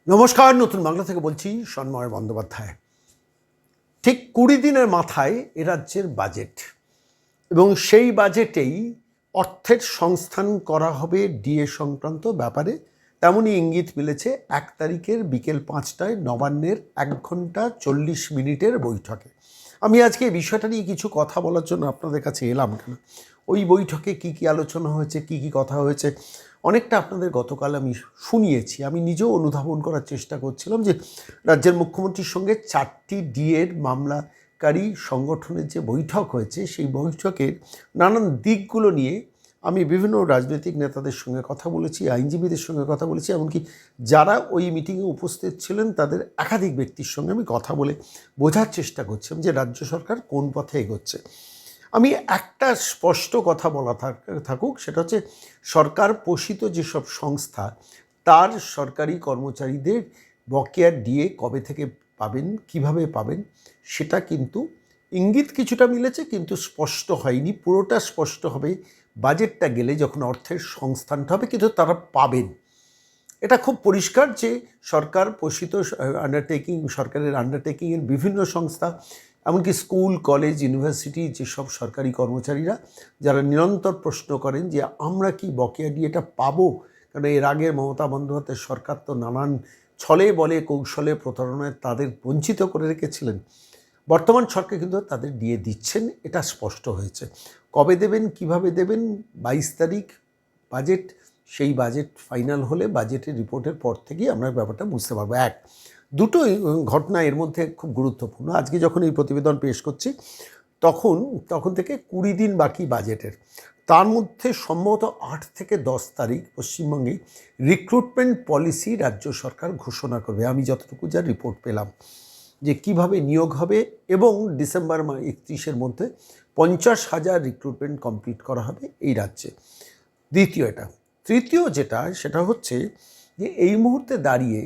নমস্কার, নতুন বাংলা থেকে বলছি সন্ময় বন্দ্যোপাধ্যায়। ঠিক 20 দিনের মাথায় এ রাজ্যের বাজেট, এবং সেই বাজেটেই অর্থের সংস্থান করা হবে ডিএ সংক্রান্ত ব্যাপারে। তেমনই ইঙ্গিত মিলেছে 1 তারিখের বিকেল 5টায় নবান্নের 1 ঘন্টা 40 মিনিটের বৈঠকে। আমি আজকে এই বিষয়টা নিয়ে কিছু কথা বলার জন্য আপনাদের কাছে এলাম। কেন, ওই বৈঠকে কি কি আলোচনা হয়েছে, কি কি কথা হয়েছে, অনেকটা আপনাদের গতকাল আমি শুনিয়েছি। আমি নিজেও অনুধাবন করার চেষ্টা করছিলাম যে রাজ্যের মুখ্যমন্ত্রীর সঙ্গে 4টি ডিএর মামলাকারী সংগঠনের যে বৈঠক হয়েছে, সেই বৈঠকের নানান দিকগুলো নিয়ে আমি বিভিন্ন রাজনৈতিক নেতাদের সঙ্গে কথা বলেছি, আইনজীবীদের সঙ্গে কথা বলেছি, এমনকি যারা ওই মিটিংয়ে উপস্থিত ছিলেন তাদের একাধিক ব্যক্তির সঙ্গে আমি কথা বলে বোঝার চেষ্টা করছিলাম যে রাজ্য সরকার কোন পথে এগোচ্ছে। আমি একটা স্পষ্ট কথা বলা থাকুক, সেটা হচ্ছে সরকার পোষিত যেসব সংস্থা, তার সরকারি কর্মচারীদের বকেয়া ডিএ কবে থেকে পাবেন, কিভাবে পাবেন, সেটা কিন্তু ইঙ্গিত কিছুটা মিলেছে, কিন্তু স্পষ্ট হয়নি। পুরোটা স্পষ্ট হবে বাজেটটা গেলে, যখন অর্থের সংস্থানটা হবে, কিন্তু তারা পাবেন। এটা খুব পরিষ্কার যে সরকার পোষিত আন্ডারটেকিং, সরকারের আন্ডারটেকিংয়ের বিভিন্ন সংস্থা, এমনকি স্কুল, কলেজ, ইউনিভার্সিটি, যেসব সরকারি কর্মচারীরা যারা নিরন্তর প্রশ্ন করেন যে আমরা কি বকেয়া ডিএটা পাবো, কারণ এর আগে মমতা বন্দ্যোপাধ্যায় সরকার তো নানান ছলে বলে কৌশলে প্রতারণায় তাদের বঞ্চিত করে রেখেছিলেন। বর্তমান সরকার কিন্তু তাদের ডিএ দিচ্ছেন, এটা স্পষ্ট হয়েছে। কবে দেবেন, কিভাবে দেবেন, 22 তারিখ বাজেট, সেই বাজেট ফাইনাল হলে বাজেটের রিপোর্টের পর থেকেই আমরা ব্যাপারটা বুঝতে পারবো। দুটোই ঘটনা এর মধ্যে খুব গুরুত্বপূর্ণ। আজকে যখন এই প্রতিবেদন পেশ করছি, তখন থেকে 20 দিন বাকি বাজেটের। তার মধ্যে সম্ভবত 8 থেকে 10 তারিখ পশ্চিমবঙ্গে রিক্রুটমেন্ট পলিসি রাজ্য সরকার ঘোষণা করবে। আমি যতটুকু যা রিপোর্ট পেলাম যে কিভাবে নিয়োগ হবে, এবং ডিসেম্বর 31-এর মধ্যে 50,000 রিক্রুটমেন্ট কমপ্লিট করা হবে এই রাজ্যে। দ্বিতীয় এটা। তৃতীয় যেটা, সেটা হচ্ছে যে এই মুহূর্তে দাঁড়িয়ে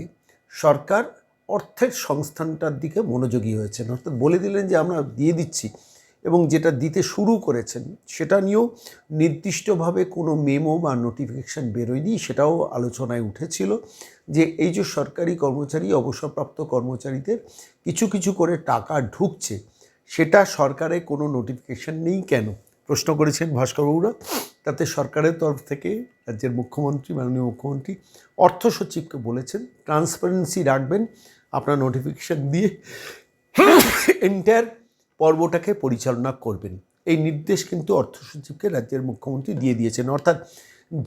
সরকার অর্থের সংস্থানটার দিকে মনোযোগী হয়েছেন, অর্থাৎ বলে দিলেন যে আমরা দিয়ে দিচ্ছি, এবং যেটা দিতে শুরু করেছেন সেটা নিয়েও নির্দিষ্টভাবে কোনো মেমো বা নোটিফিকেশান বেরোয়নি। সেটাও আলোচনায় উঠেছিল যে এই যে সরকারি কর্মচারী, অবসরপ্রাপ্ত কর্মচারীদের কিছু কিছু করে টাকা ঢুকছে, সেটা সরকারের কোনো নোটিফিকেশান নেই কেন, প্রশ্ন করেছেন ভাস্করবাবুরা। তাতে সরকারের তরফ থেকে রাজ্যের মুখ্যমন্ত্রী, মাননীয় মুখ্যমন্ত্রী অর্থ সচিবকে বলেছেন ট্রান্সপারেন্সি রাখবেন, আপনার নোটিফিকেশান দিয়ে এন্টায়ার পর্বটাকে পরিচালনা করবেন। এই নির্দেশ কিন্তু অর্থ সচিবকে রাজ্যের মুখ্যমন্ত্রী দিয়ে দিয়েছেন। অর্থাৎ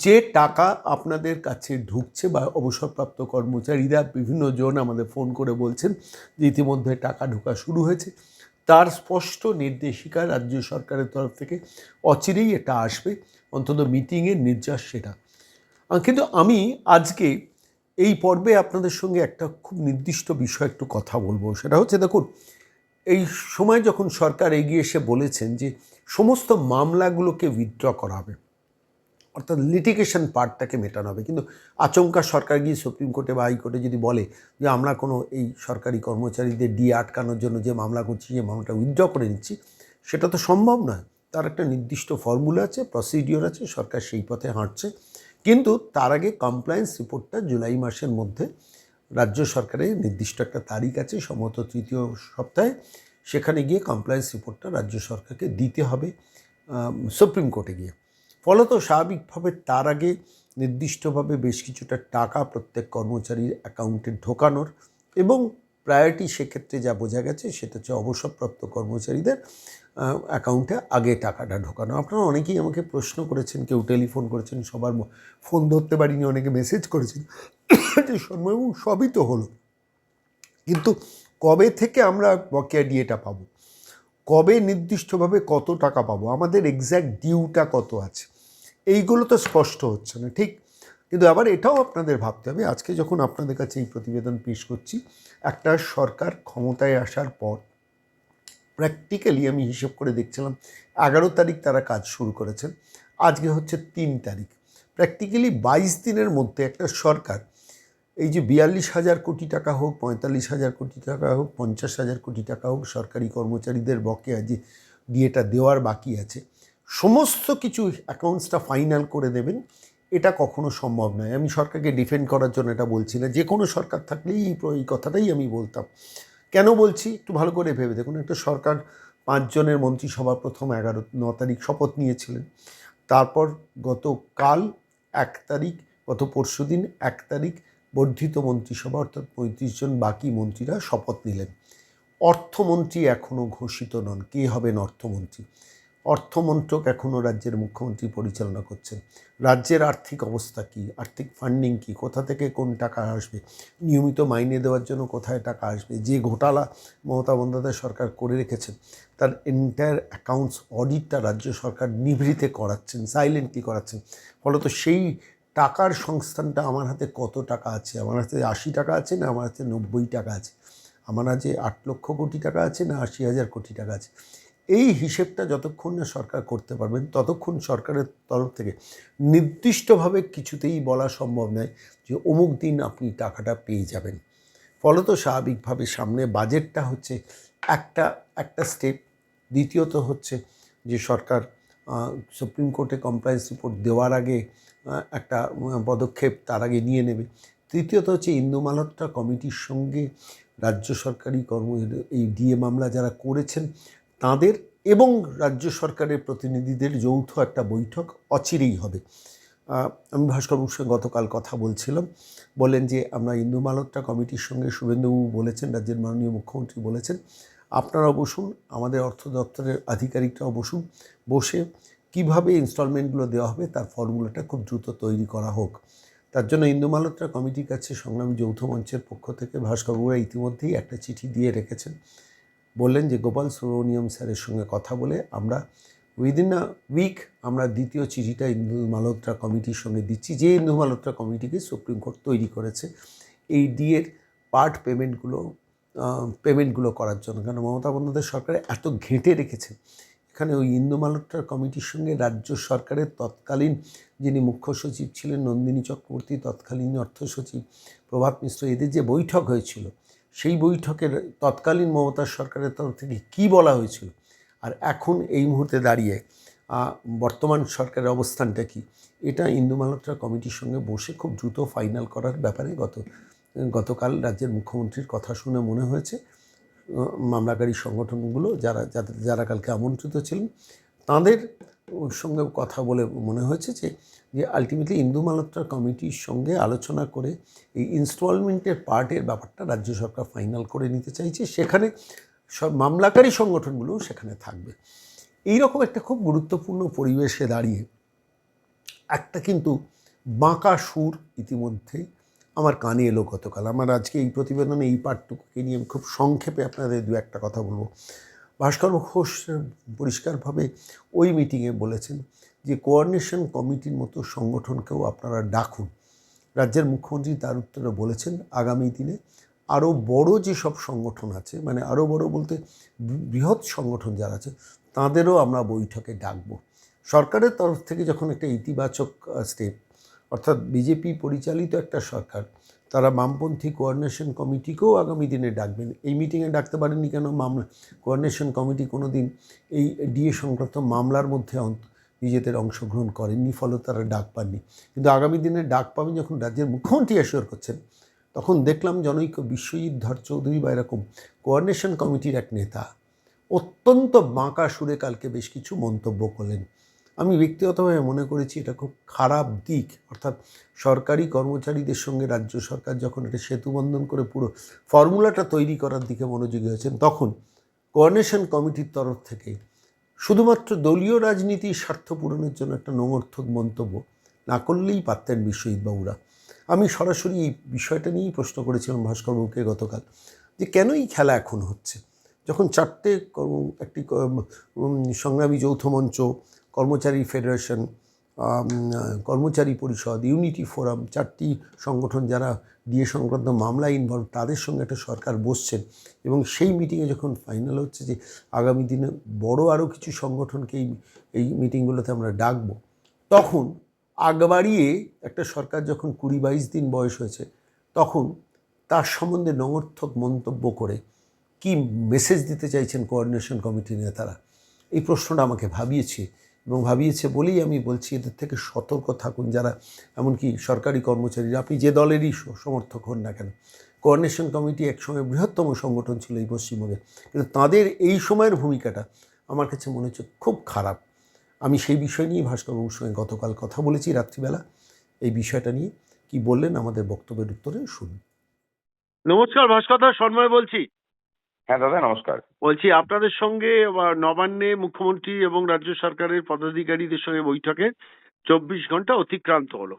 যে টাকা আপনাদের কাছে ঢুকছে, বা অবসরপ্রাপ্ত কর্মচারীরা বিভিন্ন জন আমাদের ফোন করে বলছেন যে ইতিমধ্যে টাকা ঢোকা শুরু হয়েছে, তার স্পষ্ট নির্দেশিকা রাজ্য সরকারের তরফ থেকে অচিরেই এটা আসবে, অন্তত মিটিংয়ের নির্যাস সেটা। কিন্তু আমি আজকে এই পর্বে আপনাদের সঙ্গে একটা খুব নির্দিষ্ট বিষয় একটু কথা বলবো। সেটা হচ্ছে, দেখুন, এই সময় যখন সরকার এগিয়ে এসে বলেছেন যে সমস্ত মামলাগুলোকে উইথড্র করা হবে, অর্থাৎ লিটিগেশন পার্টটাকে মেটানো হবে, কিন্তু আচমকা সরকার গিয়ে সুপ্রিম কোর্টে বা হাইকোর্টে যদি বলে যে আমরা কোনো এই সরকারি কর্মচারীদের ডিএ আটকানোর জন্য যে মামলা করছি, যে মামলাটা উইথড্র করে নিচ্ছি, সেটা তো সম্ভব নয়। তার একটা নির্দিষ্ট ফর্মুলা আছে, প্রসিডিওর আছে, সরকার সেই পথে হাঁটছে। কিন্তু তার আগে কমপ্লায়েন্স রিপোর্টটা জুলাই মাসের মধ্যে রাজ্য সরকারের নির্দিষ্ট একটা তারিখ আছে, সম্ভবত 3য় সপ্তাহে, সেখানে গিয়ে কমপ্লায়েন্স রিপোর্টটা রাজ্য সরকারকে দিতে হবে সুপ্রিম কোর্টে গিয়ে। ফলত স্বাভাবিকভাবে তার আগে নির্দিষ্টভাবে বেশ কিছুটা টাকা প্রত্যেক কর্মচারীর অ্যাকাউন্টে ঢোকানোর, এবং প্রায়োরিটি সেক্ষেত্রে যা বোঝা গেছে সেটা হচ্ছে অবসরপ্রাপ্ত কর্মচারীদের অ্যাকাউন্টে আগে টাকাটা ঢোকানো। আপনারা অনেকেই আমাকে প্রশ্ন করেছেন, কেউ টেলিফোন করেছেন, সবার ফোন ধরতে পারিনি, অনেকে মেসেজ করেছেন যে সন্ময়বাবু সবই তো হলো, কিন্তু কবে থেকে আমরা বকেয়া ডিএটা পাবো, কবে নির্দিষ্টভাবে কত টাকা পাবো, আমাদের এক্স্যাক্ট ডিউটা কত আছে, এইগুলো তো স্পষ্ট হচ্ছে না, ঠিক। কিন্তু আবার এটাও আপনাদের ভাবতে হবে, আজকে যখন আপনাদের কাছে এই প্রতিবেদন পেশ করছি, একটা সরকার ক্ষমতায় আসার পর প্র্যাকটিক্যালি আমি হিসেব করে দেখছিলাম 11 তারিখ তারা কাজ শুরু করেছেন, আজকে হচ্ছে 3 তারিখ। প্র্যাকটিক্যালি 22 দিনের মধ্যে একটা সরকার এই যে 42,000 কোটি টাকা হোক, 45,000 কোটি টাকা হোক, 50,000 কোটি টাকা হোক, সরকারি কর্মচারীদের বকেয়া যে ডিএটা দেওয়ার বাকি আছে, সমস্ত কিছু অ্যাকাউন্টসটা ফাইনাল করে দেবেন এটা কখনো সম্ভব নয়। আমি সরকারকে ডিফেন্ড করার জন্য এটা বলছি না, যে কোনো সরকার থাকলেই এই কথাটাই আমি বলতাম। কেন বলছি একটু ভালো করে ভেবে দেখুন। একটা সরকার 5 জনের মন্ত্রিসভা প্রথম 9 তারিখ শপথ নিয়েছিলেন। তারপর গতকাল 1 তারিখ, গত পরশুদিন 1 তারিখ বর্ধিত মন্ত্রিসভা অর্থাৎ 35 জন বাকি মন্ত্রীরা শপথ নিলেন। অর্থমন্ত্রী এখনও ঘোষিত নন। কে হবেন অর্থমন্ত্রী? অর্থমন্ত্রক এখনও রাজ্যের মুখ্যমন্ত্রী পরিচালনা করছেন। রাজ্যের আর্থিক অবস্থা কী, আর্থিক ফান্ডিং কী, কোথা থেকে কোন টাকা আসবে, নিয়মিত মাইনে দেওয়ার জন্য কোথায় টাকা আসবে, যে ঘোটালা মমতা বন্দ্যোপাধ্যায় সরকার করে রেখেছেন তার এন্টায়ার অ্যাকাউন্টস অডিটটা রাজ্য সরকার নিভৃতে করাচ্ছেন, সাইলেন্টলি করাচ্ছেন। ফলত সেই টাকার সংস্থানটা আমার হাতে কত টাকা আছে, আমার হাতে 80 টাকা আছে না আমার হাতে 90 টাকা আছে, আমার কাছে 8 লক্ষ কোটি টাকা আছে না 80,000 কোটি টাকা আছে, এই হিসেবটা যতক্ষণ না সরকার করতে পারবেন ততক্ষণ সরকারের তরফ থেকে নির্দিষ্টভাবে কিছুতেই বলা সম্ভব নয় যে অমুক দিন আপনি টাকাটা পেয়ে যাবেন। ফলত স্বাভাবিকভাবে সামনে বাজেটটা হচ্ছে একটা স্টেপ। দ্বিতীয়ত হচ্ছে যে সরকার সুপ্রিম কোর্টে কমপ্লায়েন্স রিপোর্ট দেওয়ার আগে একটা পদক্ষেপ তার আগে নিয়ে নেবে। তৃতীয়ত হচ্ছে ইন্দু মালহোত্রা কমিটির সঙ্গে রাজ্য সরকারি এই ডিএ মামলা যারা করেছেন তাদের এবং রাজ্য সরকারের প্রতিনিধিদের যৌথ একটা বৈঠক অচিরেই হবে। আমি ভাস্করবাবুর সঙ্গে গতকাল কথা বলছিলাম, বলেন যে আমরা ইন্দু মালহোত্রা কমিটির সঙ্গে শুভেন্দুবাবু বলেছেন, রাজ্যের মাননীয় মুখ্যমন্ত্রী বলেছেন আপনারাও বসুন, আমাদের অর্থ দপ্তরের আধিকারিকরাও বসুন, বসে কিভাবে ইনস্টলমেন্টগুলো দেওয়া হবে তার ফর্মুলাটা খুব দ্রুত তৈরি করা হোক। তার জন্য ইন্দু মালহোত্রা কমিটির কাছে সংগ্রামী যৌথ মঞ্চের পক্ষ থেকে ভাস্করবাবুরা ইতিমধ্যেই একটা চিঠি দিয়ে রেখেছেন। বললেন যে গোপাল সুব্রমণিয়াম স্যারের সঙ্গে কথা বলে আমরা উইদিন আ উইক আমরা দ্বিতীয় চিঠিটা ইন্দু মালহোত্রা কমিটির সঙ্গে দিচ্ছি, যে ইন্দু মালহোত্রা কমিটিকে সুপ্রিম কোর্ট তৈরি করেছে এই ডিএর পার্ট পেমেন্টগুলো করার জন্য। কারণ মমতা বন্দ্যোপাধ্যায় সরকার এত ঘেঁটে রেখেছে, এখানে ওই ইন্দু মালহোত্রা কমিটির সঙ্গে রাজ্য সরকারের তৎকালীন যিনি মুখ্য সচিব ছিলেন নন্দিনী চক্রবর্তী, তৎকালীন অর্থ সচিব প্রভাত মিশ্র, এদের যে বৈঠক হয়েছিল সেই বৈঠকের তৎকালীন মমতা সরকারের তরফ থেকে কী বলা হয়েছিল আর এখন এই মুহূর্তে দাঁড়িয়ে বর্তমান সরকারের অবস্থানটা কী, এটা ইন্দু মালহোত্রা কমিটির সঙ্গে বসে খুব দ্রুত ফাইনাল করার ব্যাপারে গতকাল রাজ্যের মুখ্যমন্ত্রীর কথা শুনে মনে হয়েছে মামলাকারী সংগঠনগুলো যারা কালকে আমন্ত্রিত ছিলেন তাদের সঙ্গে কথা বলে মনে হয়েছে যে আলটিমেটলি ইন্দু মালহোত্রা কমিটির সঙ্গে আলোচনা করে এই ইনস্টলমেন্টের পার্টের ব্যাপারটা রাজ্য সরকার ফাইনাল করে নিতে চাইছে। সেখানে সব মামলাকারী সংগঠনগুলো সেখানে থাকবে। এইরকম একটা খুব গুরুত্বপূর্ণ পরিবেশে দাঁড়িয়ে একটা কিন্তু বাঁকা সুর ইতিমধ্যেই আমার কানে এলো গতকাল। আমার আজকে এই প্রতিবেদনে এই পার্টটুকুকে নিয়ে আমি খুব সংক্ষেপে আপনাদের দু একটা কথা বলবো। ভাস্কর ঘোষ পরিষ্কারভাবে ওই মিটিংয়ে বলেছেন যে কোঅর্ডিনেশন কমিটির মতো সংগঠনকেও আপনারা ডাকুন। রাজ্যের মুখ্যমন্ত্রী তার উত্তরে বলেছেন আগামী দিনে আরও বড় যেসব সংগঠন আছে, মানে আরও বড় বলতে বৃহৎ সংগঠন যারা আছে তাদেরও আমরা বৈঠকে ডাকবো। সরকারের তরফ থেকে যখন একটা ইতিবাচক স্টেপ, অর্থাৎ বিজেপি পরিচালিত একটা সরকার, তারা বামপন্থী কোঅর্ডিনেশন কমিটিকেও আগামী দিনে ডাকবেন। এই মিটিংয়ে ডাকতে পারেননি কেন? কোঅর্ডিনেশন কমিটি কোনো দিন এই ডিএ সংক্রান্ত মামলার মধ্যে নিজেদের অংশগ্রহণ করেননি, ফলে তারা ডাক পাননি। কিন্তু আগামী দিনে ডাক পাবেন যখন রাজ্যের মুখ্যমন্ত্রী অ্যাসিওর করছেন, তখন দেখলাম জনৈক বিশ্বজিৎ ধর চৌধুরী বা এরকম কোঅর্ডিনেশন কমিটির এক নেতা অত্যন্ত বাঁকা সুরে কালকে বেশ কিছু মন্তব্য করলেন। আমি ব্যক্তিগতভাবে মনে করেছি এটা খুব খারাপ দিক। অর্থাৎ সরকারি কর্মচারীদের সঙ্গে রাজ্য সরকার যখন একটা সেতুবন্ধন করে পুরো ফর্মুলাটা তৈরি করার দিকে মনোযোগী হয়েছেন, তখন কোঅর্ডিনেশন কমিটির তরফ থেকে শুধুমাত্র দলীয় রাজনীতির স্বার্থ পূরণের জন্য একটা নমর্থক মন্তব্য না করলেই পারতেন বিশ্বজিৎবাবুরা। আমি সরাসরি এই বিষয়টা নিয়েই প্রশ্ন করেছিলাম ভাস্করবাবুকে গতকাল, যে কেন এই খেলা এখন হচ্ছে, যখন চারটে একটি সংগ্রামী যৌথ মঞ্চ, কর্মচারী ফেডারেশন, কর্মচারী পরিষদ, ইউনিটি ফোরাম, চারটি সংগঠন যারা ডিএ সংক্রান্ত মামলায় ইনভলভ, তাদের সঙ্গে একটা সরকার বসছেন এবং সেই মিটিংয়ে যখন ফাইনাল হচ্ছে যে আগামী দিনে বড় আরও কিছু সংগঠনকে এই মিটিংগুলোতে আমরা ডাকবো, তখন আগ বাড়িয়ে একটা সরকার যখন 20-22 দিন বয়স হয়েছে, তখন তার সম্বন্ধে নমর্থক মন্তব্য করে কি মেসেজ দিতে চাইছেন কোঅর্ডিনেশন কমিটির নেতারা, এই প্রশ্নটা আমাকে ভাবিয়েছে। এবং ভাবিয়েছে বলেই আমি বলছি এদের থেকে সতর্ক থাকুন যারা, এমনকি সরকারি কর্মচারীরা, আপনি যে দলেরই সমর্থক হন না কেন। কোঅর্ডিনেশন কমিটি একসময় বৃহত্তম সংগঠন ছিল এই পশ্চিমবঙ্গে, কিন্তু তাদের এই সময়ের ভূমিকাটা আমার কাছে মনে হচ্ছে খুব খারাপ। আমি সেই বিষয় নিয়ে ভাস্করবাবুর সঙ্গে গতকাল কথা বলেছি রাত্রিবেলা। এই বিষয়টা নিয়ে কি বললেন আমাদের বক্তব্যের উত্তরে শুনুন। নমস্কার ভাস্করদা, সন্ময় বলছি। হ্যাঁ দাদা, নমস্কার। বলছি আপনাদের সঙ্গে নবান্নে মুখ্যমন্ত্রী এবং রাজ্য সরকারের পদাধিকারীদের সঙ্গে বৈঠকে 24 ঘন্টা অতিক্রান্ত হলো।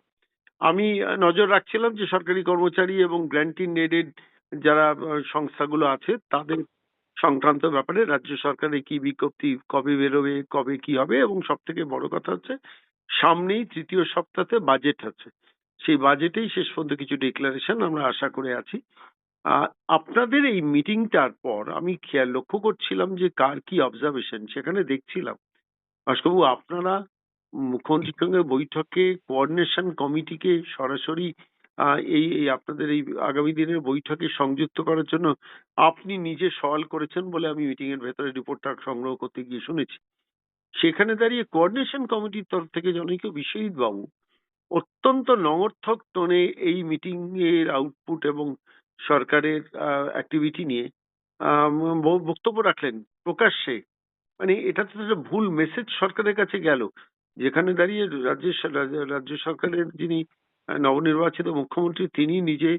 আমি নজর রাখছিলাম যে সরকারি কর্মচারী এবং গ্র্যান্টিং এডেড যারা সংস্থাগুলো আছে তাদের সংক্রান্ত ব্যাপারে রাজ্য সরকারের কি বিজ্ঞপ্তি কবে বেরোবে, কবে কি হবে, এবং সব থেকে বড় কথা হচ্ছে সামনেই তৃতীয় সপ্তাহে বাজেট আছে। সেই বাজেটেই শেষ পর্যন্ত কিছু ডিক্লারেশন আমরা আশা করে আছি। আপনাদের এই মিটিংটার পর আমি লক্ষ্য করছিলাম যে কার কি অবজারভেশন, সেখানে দেখছিলাম ভাস্করবাবু আপনারা মুখ্যমন্ত্রীর সঙ্গে বৈঠকে কোঅর্ডিনেশন কমিটিকে সরাসরি এই এই আপনাদের এই আগামী দিনের বৈঠকে সংযুক্ত করার জন্য আপনি নিজে সওয়াল করেছেন বলে আমি মিটিং এর ভেতরে রিপোর্টটা সংগ্রহ করতে গিয়ে শুনেছি। সেখানে দাঁড়িয়ে কোঅর্ডিনেশন কমিটির তরফ থেকে জনৈক বিশ্বজিৎ বাবু অত্যন্ত নঙর্থক টোনে এই মিটিং এর আউটপুট এবং সরকারের অ্যাক্টিভিটি নিয়ে বক্তব্য রাখলেন প্রকাশ্যে। মানে এটা তো একটা ভুল মেসেজ সরকারের কাছে গেল, যেখানে দাঁড়িয়ে রাজ্য সরকারের যিনি নবনির্বাচিত মুখ্যমন্ত্রী তিনি নিজে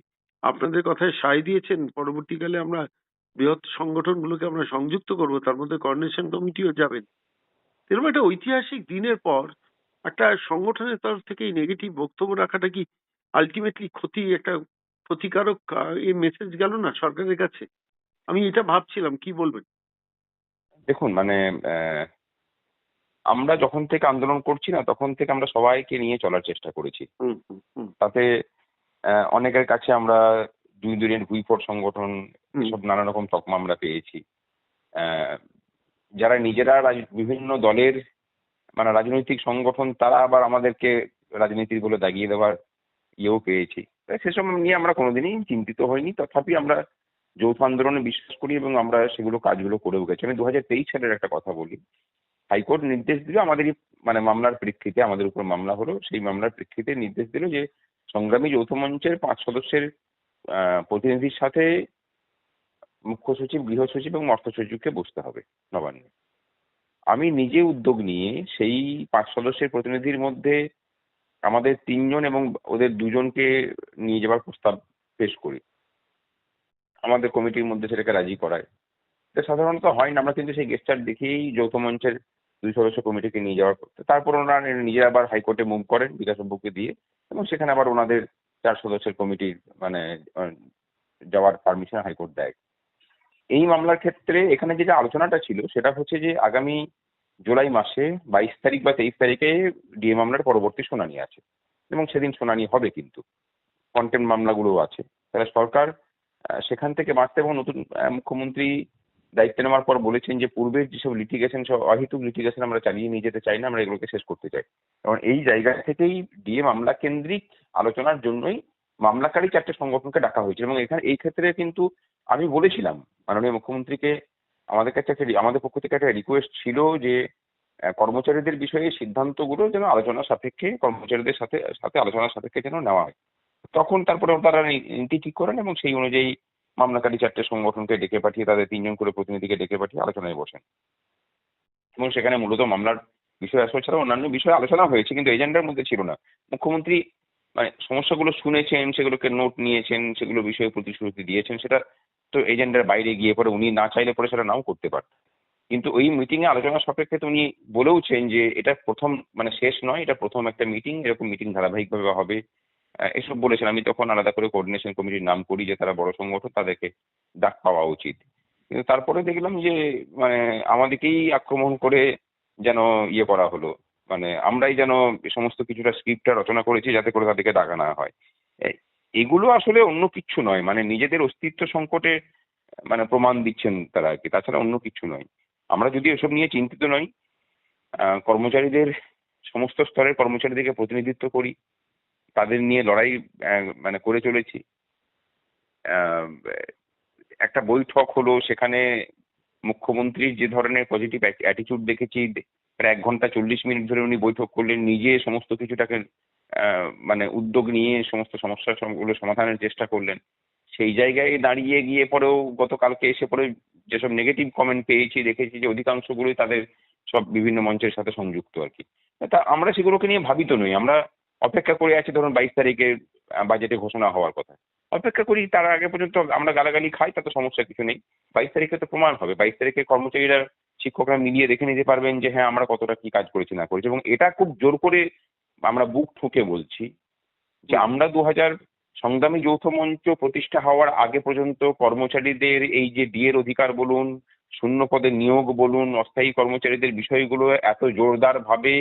আপনাদের কথায় সায় দিয়েছেন পরবর্তীকালে আমরা বৃহৎ সংগঠনগুলোকে আমরা সংযুক্ত করব, তার মধ্যে কোঅর্ডিনেশন কমিটিও যাবেন। এরকম একটা ঐতিহাসিক দিনের পর একটা সংগঠনের তরফ থেকে এই নেগেটিভ বক্তব্য রাখাটা কি আলটিমেটলি একটা ক্ষতিকারক এই মেসেজ গেল না সরকারের কাছে? আমি এটা ভাবছিলাম, কি বলবেন? দেখুন, মানে আমরা যখন থেকে আন্দোলন করছি না তখন থেকে আমরা সবাইকে নিয়ে চলার চেষ্টা করেছি। হুম হুম হুম তাতে অনেকের কাছে আমরা 2 দিনের ভুইফোট সংগঠন সব নানা রকম তকমা আমরা পেয়েছি। যারা নিজেরা বিভিন্ন দলের মানে রাজনৈতিক সংগঠন তারা আবার আমাদেরকে রাজনীতির বলে দাগিয়ে দেওয়ার ইয়েও পেয়েছি। সেসব নিয়ে আমরা কোনোদিনই চিন্তিত হইনি, তথাপি আমরা যৌথ আন্দোলনে বিশ্বাস করি এবং আমরা সেগুলো কাজগুলো করেও গেছি। আমি 2023 সালের একটা কথা বলি। হাইকোর্ট নির্দেশ দিল আমাদের মানে মামলার প্রেক্ষিতে, আমাদের উপর মামলা হলো, সেই মামলার প্রেক্ষিতে নির্দেশ দিল যে সংগ্রামী যৌথ মঞ্চের 5 সদস্যের প্রতিনিধির সাথে মুখ্য সচিব, গৃহ সচিব এবং অর্থ সচিবকে বসতে হবে নবান্নে। আমি নিজে উদ্যোগ নিয়ে সেই 5 সদস্যের প্রতিনিধির মধ্যে আমাদের 3 জন এবং ওদের 2 জনকে নিয়ে যাওয়ার প্রস্তাব পেশ করি। আমাদের কমিটির মধ্যে সেটাকে রাজি করায়। এটা সাধারণত হয় না, আমরা কিন্তু সেই গেস্টার দেখেই যৌথ মঞ্চের 2 সদস্য কমিটিকে নিয়ে যাওয়ার করতে, তারপর ওনারা নিজেরা আবার হাইকোর্টে মুভ করেন বিকাশবাবুকে দিয়ে, এবং সেখানে আবার ওনাদের 4 সদস্যের কমিটির মানে যাওয়ার পারমিশন হাইকোর্ট দেয়। এই মামলার ক্ষেত্রে এখানে যেটা আলোচনাটা ছিল সেটা হচ্ছে যে আগামী জুলাই মাসে 22 তারিখ বা 23 তারিখে ডিএ মামলার পরবর্তী শুনানি আছে এবং সেদিন শুনানি হবে, কিন্তু কন্টেম্প মামলাগুলো আছে। তাহলে সরকার সেখান থেকে বাঁচতে এবং নতুন মুখ্যমন্ত্রী দায়িত্ব নেওয়ার পর বলেছেন যে পূর্বের যেসব লিটিগেশন, সব অহেতুক লিটিগেশন আমরা চালিয়ে নিয়ে যেতে চাই না, আমরা এগুলোকে শেষ করতে চাই। এবং এই জায়গা থেকেই ডিএ মামলা কেন্দ্রিক আলোচনার জন্যই মামলাকারী 4টে সংগঠনকে ডাকা হয়েছে। এবং এখানে এই ক্ষেত্রে কিন্তু আমি বলেছিলাম মাননীয় মুখ্যমন্ত্রীকে, আমাদের কাছে আমাদের পক্ষ থেকে একটা রিকোয়েস্ট ছিল যে কর্মচারীদের বিষয়ে সিদ্ধান্তগুলো যেন আলোচনা সাপেক্ষে, কর্মচারীদের সাথে সাথে আলোচনার সাপেক্ষে যেন নেওয়া হয়। তখন তারপরে তারা নীতি ঠিক করেন এবং সেই অনুযায়ী মামলাকারী 4টে সংগঠনকে ডেকে পাঠিয়ে তাদের 3 জন করে প্রতিনিধিকে ডেকে পাঠিয়ে আলোচনায় বসেন। এবং সেখানে মূলত মামলার বিষয় আসলে ছাড়া অন্যান্য বিষয়ে আলোচনা হয়েছে, কিন্তু এজেন্ডার মধ্যে ছিল না। মুখ্যমন্ত্রী মানে সমস্যাগুলো শুনেছেন, সেগুলোকে নোট নিয়েছেন, সেগুলো বিষয়ে প্রতিশ্রুতি দিয়েছেন, সেটা তো এজেন্ডার বাইরে গিয়ে পরে উনি না চাইলে পরে সেটা নাও করতে পারতেন। কিন্তু ওই মিটিং এ আলোচনা সাপেক্ষে তো উনি বলেওছেন যে এটা প্রথম মানে শেষ নয়, এটা প্রথম একটা মিটিং, এরকম মিটিং ধারাবাহিকভাবে হবে, এসব বলেছেন। আমি তখন আলাদা করে কোঅর্ডিনেশন কমিটির নাম করি যে তারা বড় সংগঠন, তাদেরকে ডাক পাওয়া উচিত। কিন্তু তারপরে দেখলাম যে মানে আমাদেরকেই আক্রমণ করে যেন ইয়ে করা হলো, মানে আমরাই যেন সমস্ত কিছুটা স্ক্রিপ্টটা রচনা করেছি যাতে করে তাদেরকে ডাকা না হয়। এগুলো আসলে অন্য কিচ্ছু নয়, মানে নিজেদের অস্তিত্ব সংকটে মানে প্রমাণ দিচ্ছেন তারা আর কি, তাছাড়া অন্য কিছু নয়। আমরা যদি এসব নিয়ে চিন্তিত নই, কর্মচারীদের সমস্ত স্তরের কর্মচারীদেরকে প্রতিনিধিত্ব করি, তাদের নিয়ে লড়াই মানে করে চলেছি। একটা বৈঠক হলো, সেখানে মুখ্যমন্ত্রীর যে ধরনের পজিটিভ অ্যাটিটিউড দেখেছি, প্রায় 1 ঘন্টা 40 মিনিট ধরে উনি বৈঠক করলেন, নিজে সমস্ত কিছুটাকে মানে উদ্যোগ নিয়ে সমস্ত সমস্যাগুলো সমাধানের চেষ্টা করলেন। সেই জায়গায় দাঁড়িয়ে গিয়ে পরেও গতকালকে এসে পরে যেসব নেগেটিভ কমেন্ট পেয়েছি, দেখেছি যে অধিকাংশগুলোই তাদের সব বিভিন্ন মঞ্চের সাথে সংযুক্ত আর কি। তা আমরা সেগুলোকে নিয়ে ভাবিত নই। আমরা অপেক্ষা করে আছি ধরুন 22 তারিখে বাজেটে ঘোষণা হওয়ার কথা। অপেক্ষা করি, তার আগে পর্যন্ত আমরা গালাগালি খাই, তাতে সমস্যা কিছু নেই। 22 তারিখে তো প্রমাণ হবে। 22 তারিখে কর্মচারীরা, শিক্ষকরা মিলিয়ে দেখে নিতে পারবেন যে হ্যাঁ আমরা কতটা কি কাজ করেছি না করেছি। এবং এটা খুব জোর করে আমরা বুক ঠুকে বলছি যে আমরা 2000 সংগ্রামী যৌথ মঞ্চ প্রতিষ্ঠা হওয়ার আগে পর্যন্ত কর্মচারীদের এই যে ডিএর অধিকার বলুন, শূন্য পদে নিয়োগ বলুন, অস্থায়ী কর্মচারীদের বিষয়গুলো এত জোরদার ভাবে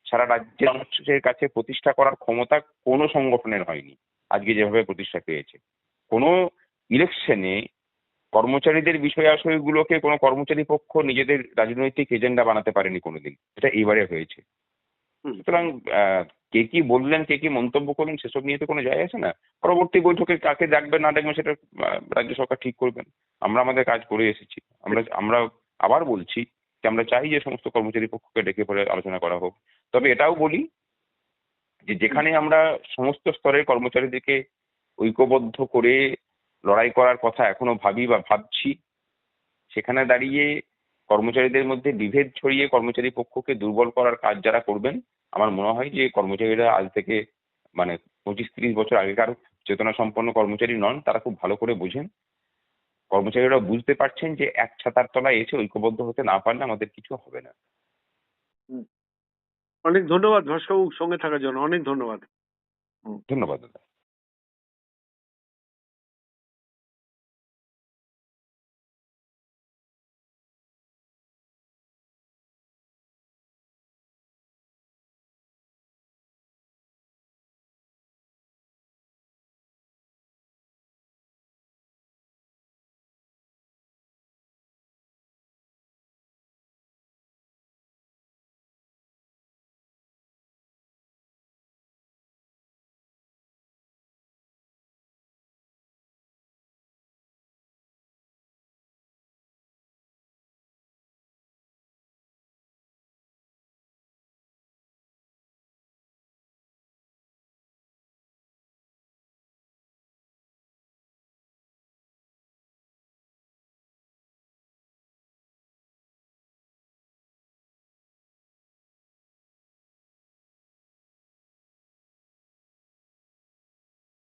সারা রাজ্যের মানুষের কাছে প্রতিষ্ঠা করার ক্ষমতা কোনো সংগঠনের হয়নি আজকে যেভাবে প্রতিষ্ঠা পেয়েছে। কোনো ইলেকশনে কর্মচারীদের বিষয় আশয়গুলোকে কোনো কর্মচারী পক্ষ নিজেদের রাজনৈতিক এজেন্ডা বানাতে পারেনি কোনোদিন, এটা এইবারে হয়েছে। সুতরাং কে কি বললেন, কে কি মন্তব্য করলেন, সেসব নিয়ে তো কোনো যায় আসে না। পরবর্তী বৈঠকে কাকে ডাকবেন না ডাকবেন সেটা রাজ্য সরকার ঠিক করবেন। আমরা আমাদের কাজ করে এসেছি। আমরা আবার বলছি যে আমরা চাই যে সমস্ত কর্মচারী পক্ষকে ডেকে পরে আলোচনা করা হোক। তবে এটাও বলি যে যেখানে আমরা সমস্ত স্তরের কর্মচারীদেরকে ঐক্যবদ্ধ করে লড়াই করার কথা এখনো ভাবি বা ভাবছি, সেখানে দাঁড়িয়ে কর্মচারীদের মধ্যে বিভেদ ছড়িয়ে কর্মচারী পক্ষকে দুর্বল করার কাজ যারা করবেন, আমার মনে হয় যে কর্মচারীরা আজ থেকে মানে 25-30 বছর আগেকার চেতনা সম্পন্ন কর্মচারী নন। তারা খুব ভালো করে বোঝেন, কর্মচারীরা বুঝতে পারছেন যে এক ছাতার তলায় এসে ঐক্যবদ্ধ হতে না পারলে আমাদের কিছু হবে না। অনেক ধন্যবাদ ভাস্করবাবু সঙ্গে থাকার জন্য, অনেক ধন্যবাদ। ধন্যবাদ দাদা।